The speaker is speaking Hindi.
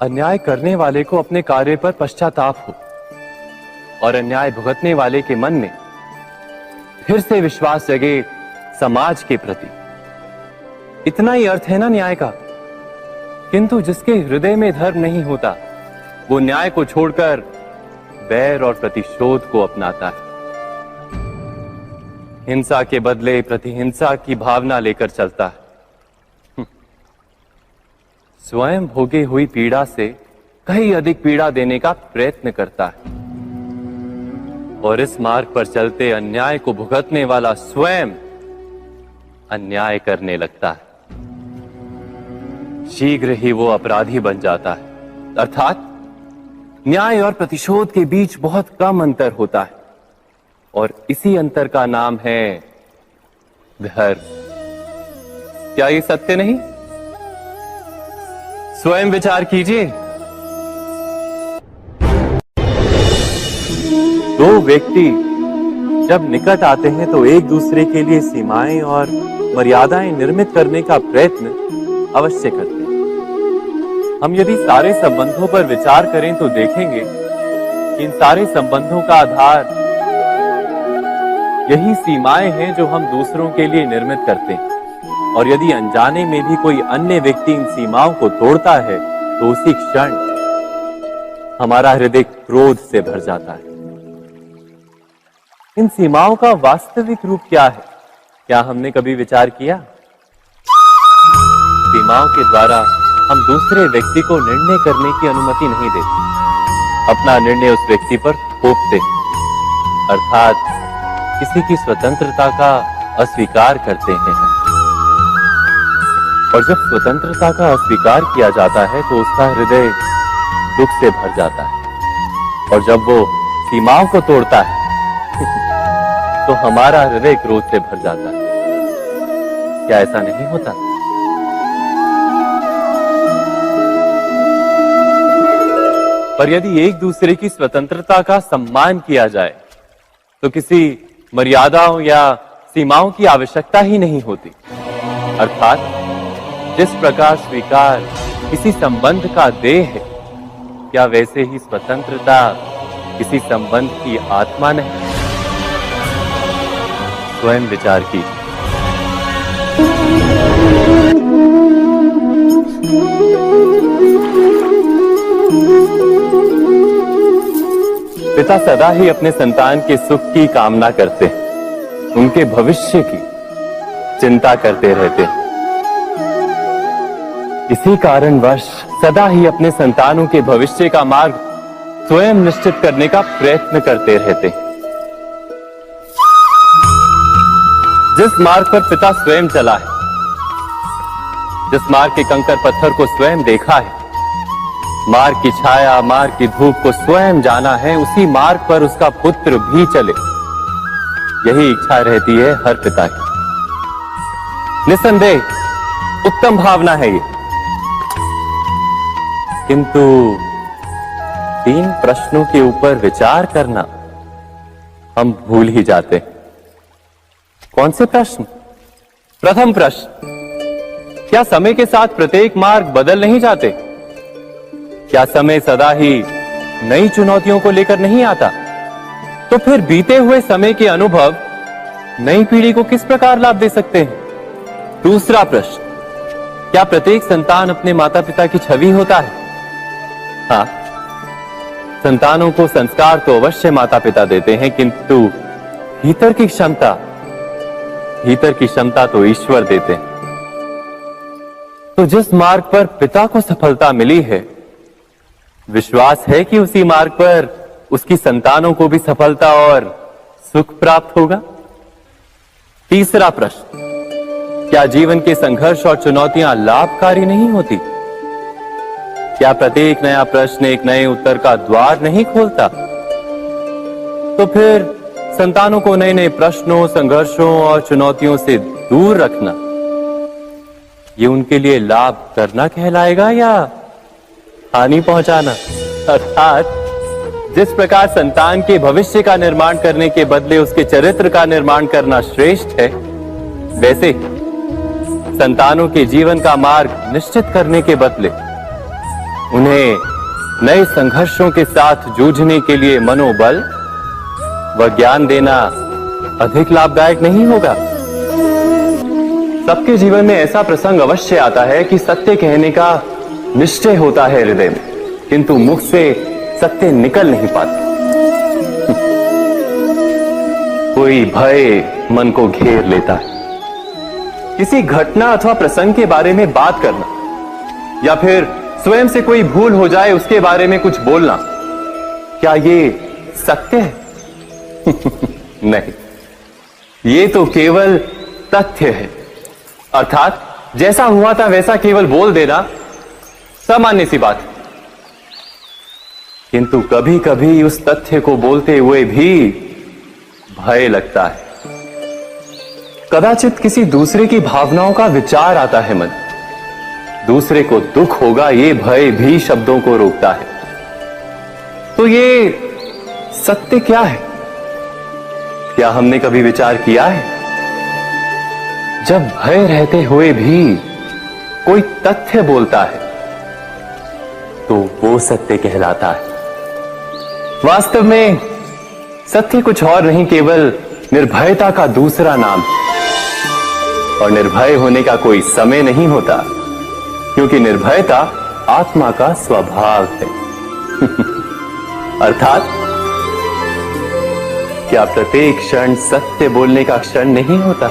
अन्याय करने वाले को अपने कार्य पर पश्चाताप हो और अन्याय भुगतने वाले के मन में फिर से विश्वास जगे समाज के प्रति। इतना ही अर्थ है ना न्याय का। किंतु जिसके हृदय में धर्म नहीं होता वो न्याय को छोड़कर बैर और प्रतिशोध को अपनाता है। हिंसा के बदले प्रतिहिंसा की भावना लेकर चलता है। स्वयं भोगी हुई पीड़ा से कहीं अधिक पीड़ा देने का प्रयत्न करता है और इस मार्ग पर चलते अन्याय को भुगतने वाला स्वयं अन्याय करने लगता है। शीघ्र ही वो अपराधी बन जाता है। अर्थात न्याय और प्रतिशोध के बीच बहुत कम अंतर होता है और इसी अंतर का नाम है धर्म। क्या ये सत्य नहीं? स्वयं विचार कीजिए। दो व्यक्ति जब निकट आते हैं तो एक दूसरे के लिए सीमाएं और मर्यादाएं निर्मित करने का प्रयत्न अवश्य करते हैं। हम यदि सारे संबंधों पर विचार करें तो देखेंगे कि इन सारे संबंधों का आधार यही सीमाएं हैं जो हम दूसरों के लिए निर्मित करते हैं। और यदि अनजाने में भी कोई अन्य व्यक्ति इन सीमाओं को तोड़ता है तो उसी क्षण हमारा हृदय क्रोध से भर जाता है। इन सीमाओं का वास्तविक रूप क्या है? क्या हमने कभी विचार किया? सीमाओं के द्वारा हम दूसरे व्यक्ति को निर्णय करने की अनुमति नहीं देते। अपना निर्णय उस व्यक्ति पर थोपते, अर्थात किसी की स्वतंत्रता का अस्वीकार करते हैं। और जब स्वतंत्रता का अस्वीकार किया जाता है तो उसका हृदय दुख से भर जाता है और जब वो सीमाओं को तोड़ता है तो हमारा हृदय क्रोध से भर जाता है। क्या ऐसा नहीं होता? पर यदि एक दूसरे की स्वतंत्रता का सम्मान किया जाए तो किसी मर्यादाओं या सीमाओं की आवश्यकता ही नहीं होती। अर्थात जिस प्रकार स्वीकार किसी संबंध का देह है, क्या वैसे ही स्वतंत्रता किसी संबंध की आत्मा नहीं? स्वयं विचार की। पिता सदा ही अपने संतान के सुख की कामना करते हैं, उनके भविष्य की चिंता करते रहते हैं। इसी कारणवश सदा ही अपने संतानों के भविष्य का मार्ग स्वयं निश्चित करने का प्रयत्न करते रहते हैं। जिस मार्ग पर पिता स्वयं चला है, जिस मार्ग के कंकर पत्थर को स्वयं देखा है, मार्ग की छाया, मार्ग की धूप को स्वयं जाना है, उसी मार्ग पर उसका पुत्र भी चले, यही इच्छा रहती है हर पिता की। निसंदेह उत्तम भावना है ये। किंतु 3 प्रश्नों के ऊपर विचार करना हम भूल ही जाते हैं। कौन से प्रश्न? प्रथम प्रश्न, क्या समय के साथ प्रत्येक मार्ग बदल नहीं जाते? क्या समय सदा ही नई चुनौतियों को लेकर नहीं आता? तो फिर बीते हुए समय के अनुभव नई पीढ़ी को किस प्रकार लाभ दे सकते हैं? दूसरा प्रश्न, क्या प्रत्येक संतान अपने माता पिता की छवि होता है? हाँ, संतानों को संस्कार तो अवश्य माता पिता देते हैं, किंतु भीतर की क्षमता तो ईश्वर देते हैं। तो जिस मार्ग पर पिता को सफलता मिली है, विश्वास है कि उसी मार्ग पर उसकी संतानों को भी सफलता और सुख प्राप्त होगा। तीसरा प्रश्न, क्या जीवन के संघर्ष और चुनौतियां लाभकारी नहीं होती? क्या प्रत्येक नया प्रश्न एक नए उत्तर का द्वार नहीं खोलता? तो फिर संतानों को नए नए प्रश्नों, संघर्षों और चुनौतियों से दूर रखना, ये उनके लिए लाभ करना कहलाएगा या हानि पहुंचाना? अर्थात जिस प्रकार संतान के भविष्य का निर्माण करने के बदले उसके चरित्र का निर्माण करना श्रेष्ठ है, वैसे संतानों के जीवन का मार्ग निश्चित करने के बदले उन्हें नए संघर्षों के साथ जूझने के लिए मनोबल व ज्ञान देना अधिक लाभदायक नहीं होगा? सबके जीवन में ऐसा प्रसंग अवश्य आता है कि सत्य कहने का निश्चय होता है हृदय में, किंतु मुख से सत्य निकल नहीं पाता। कोई भय मन को घेर लेता है। किसी घटना अथवा प्रसंग के बारे में बात करना या फिर स्वयं से कोई भूल हो जाए उसके बारे में कुछ बोलना, क्या ये सत्य है? नहीं, ये तो केवल तथ्य है। अर्थात जैसा हुआ था वैसा केवल बोल देना सामान्य सी बात है। किंतु कभी कभी उस तथ्य को बोलते हुए भी भय लगता है। कदाचित किसी दूसरे की भावनाओं का विचार आता है मन, दूसरे को दुख होगा ये भय भी शब्दों को रोकता है। तो ये सत्य क्या है? क्या हमने कभी विचार किया है? जब भय रहते हुए भी कोई तथ्य बोलता है तो वो सत्य कहलाता है। वास्तव में सत्य कुछ और नहीं, केवल निर्भयता का दूसरा नाम है। और निर्भय होने का कोई समय नहीं होता, क्योंकि निर्भयता आत्मा का स्वभाव है। अर्थात क्या प्रत्येक क्षण सत्य बोलने का क्षण नहीं होता?